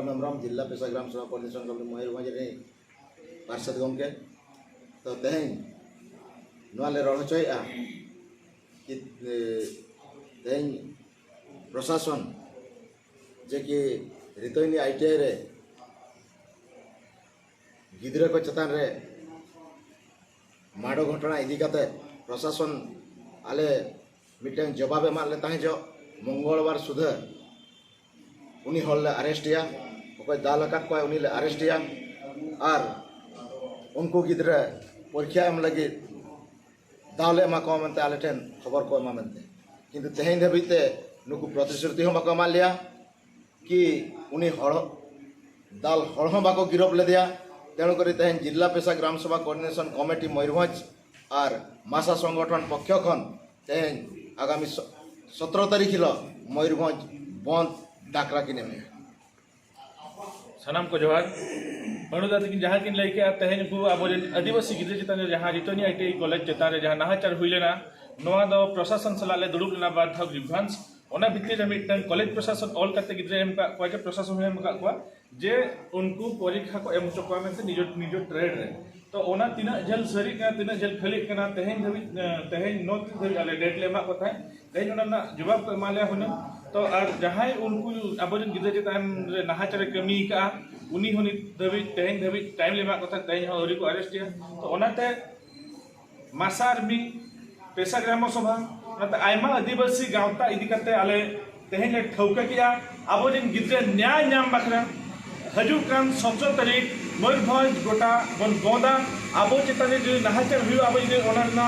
मेमराम जिला पेशा ग्राम सभा कोऑर्डिनेशन कमिटी मयूरभंज रे पार्षद गमके तो तेहें नाले रचया कि तेहें प्रशासन जे कि रितोनी ITI रे गिद्रा को चतान रे माड़ो घटना इदी काते प्रशासन आले मिटन जवाब एमा ले ताहे जो मंगलवार सुधा उनी हल अरेस्ट या ओके दाल का कोई उनी अरेस्ट या और उनको गिद्रा परीक्षा एम लगे दाल एमा को मनते आले ठेन खबर को एमा मनते किंतु तेहें धबिते नुकु प्रतिश्रुति हम बाको मान लिया कि उनी हड़ दाल हड़ हम बाको गिरफ ले दिया तेणुक तेहें जिला पेशा ग्राम सभा कोऑर्डिनेशन कमिटी मयूरभंज और मासा संगठन पक्ष खन तेहें आगामी 17 तारीख हिलो मयूरभंज बंद डाकरा किने में सानाम को जोहार मनुदा तकिन जहाँ किन लैके तेहें को अब आदिवासी गिद्रा चितान जहाँ रितोनी ITI कॉलेज चितान जहाँ नाहाचार हुईलेना नोआ दो प्रशासन सलाले दुड़ुब लेना बाद था ग्रीवांस ओना भित्ति रे मिटन कॉलेज प्रशासन ऑल करते गिद्रा एम का कोई प्रशासन एम का को जे उनको परीक्षा को एम चुका में से निजो ट्रेड रे तो ओना तीना जल सरी का तीना जल खली कना तेहें धबी तेहें नोट धबी आले डेट लेमा को था तेहें ओना जवाब को माले हुन तो और जहां उनको अबजन गिद्रा चितान रे नाहाचार कमी का उनी होनी धबी तेहें धबी टाइम लेमा को था तेहें औरी को अरेस्ट किया तो ओनाते मासार भी पेशा ग्राम सभा आयमा आदिवासी गावता इदी करते आले तेहें ले ठौका किया अबजन गिद्रा न्याय नाम बखरा हजू कान 17 तारीख मयूरभंज गोटा बन बंदा आबो चिताने जो नाहाचार हुई आबो जे ओना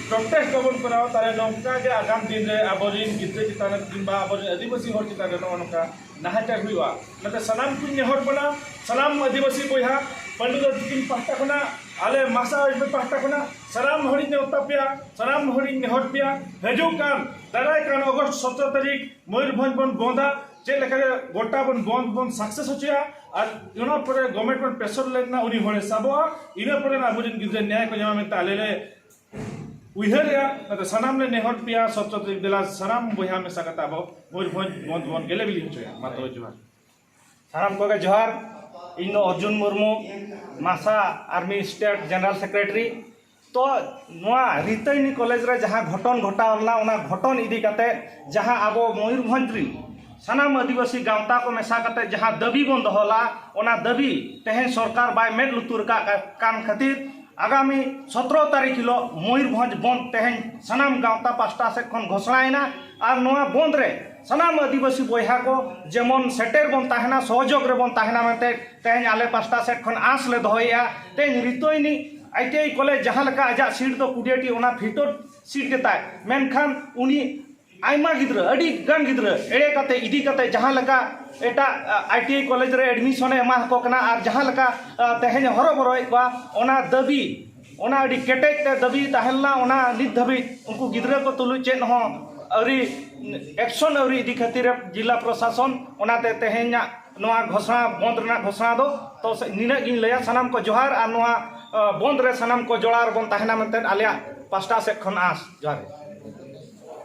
प्रोटेस्ट कबन कराओ तारे नौका के आगाम दिन रे आबोरिन गिद्रा चिताने किंबा आबोरिन आदिवासी हर चिताने नौका नाहाचार हुआ नते सलाम कुन नेहर बना सलाम आदिवासी बोया पंडुदा तिन पाटा खना आले मासा में पाटा खना सलाम हरि नेवतापिया सलाम हरि नेहर पिया हजू कान दाराय कान अगस्त 17 तारीख मयूरभंज बन बंदा जे लेखा गोटा बन बंद सक्सेस होचिया और इना परे गवर्नमेंट बन प्रेशर लेना उनी होने सबो इना परे ना बुजिन गिद्रा न्याय को जमा में ताले ले उइहर या त सनाम ले नेहर पिया 17 तारीख बेला सनाम बोया में सकता बो मयूरभंज बंद गेले बिली होचिया मातो जोहार साराम को जोहार इन अर्जुन मुर्मू मासा आर्मी स्टेट जनरल सेक्रेटरी तो नोआ रितैनी कॉलेज रे जहां घटन घटावला ओना घटन इदी काते जहां आबो मयूरभंज री सानाम आदिवासी गावता को मेसा काते जहां दबी बन दहला ओना दबी तेहें सरकार बाय मेड लुतुर का कान खातिर आगामी 17 तारीख हिलो मयूरभंज बंद तेहें सानाम गावता पास्टा से खन घोषणायना और नोआ बंद रे सानाम आदिवासी बोया को जेमन सेटेर बन ताहेना सहयोग रे बन ताहेना मेते तेहें आले पास्टा से खन आस ले दहया तेहें रितोइनी ITI कॉलेज जहाँ लका आजा सीट तो कुडियाटी ओना फिटो सीट के ताय मेनखान उनी आयमा गिद्रा अडी गान गिद्रा एड़े काते इदी काते जहाँ लका एटा ITI कॉलेज रे एडमिशन एमा को कना और जहाँ लका तेहें हरो बरो बा ओना दबी ओना अडी केटेज ते दबी ताहेलना ओना नित धबी उनको गिद्रा को तुलु चेन हो अरी एक्शन अरी इदी खातिर जिला प्रशासन ओनाते तेहें नोआ घोषणा बंद रना घोषणा दो तो निना गिन लया सनाम को जोहार और नोआ बंद रे सनाम को जोड़ार बन ताहेना मेंते आलिया पास्टा से खन आस जोहार।